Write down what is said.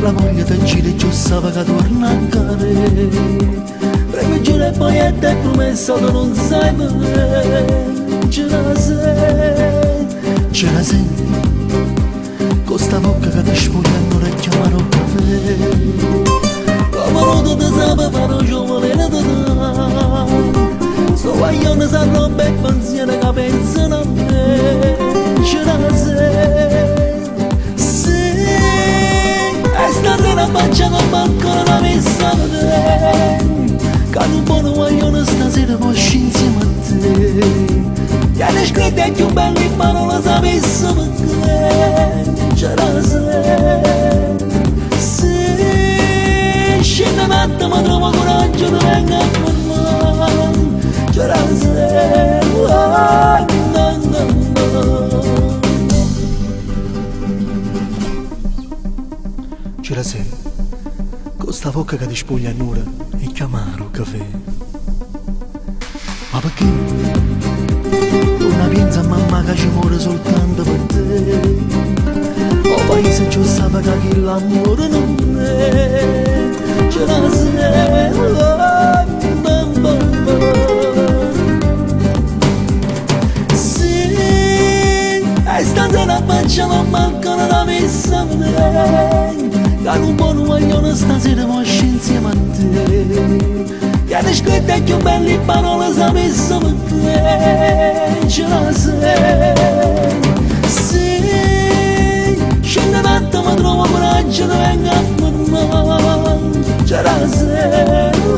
la voglia di gire giù sapeva che torna a cade. Premi giù e poi è te promesso che non sai bene. Ce la senti, con sta bocca che ti spogliano e chiamano a caffè. Come non ti sapeva non ci vuole da te. Sto guaglione sa roba e pensiero che pensano a me. Ce la senti, sì. E stasera facciamo ancora una messa a te. Che un buono guaglione stasera puoi insieme a te. E le scritte più belle ma non lo sapessimo perché. Ce la senti, sì. Scende un attimo ma trovo coraggio di venga a fermare. Ce la senti, ce la senti, con sta bocca che ti spoglia all'ora e chiamare un caffè. Ma perché? Non pensa a mamma che ci muore soltanto per te. O paese ci sapeva che l'amore non è. Ce la senti, sì. E stasera facciamo ancora una messa a me. Che un buon guaglione stasera puoi insieme a te. Che le scritte più belle parole sapessimo perché. Ce la senti, sì. Scende un attimo ma trovo coraggio di venga a fermare. Ce la senti,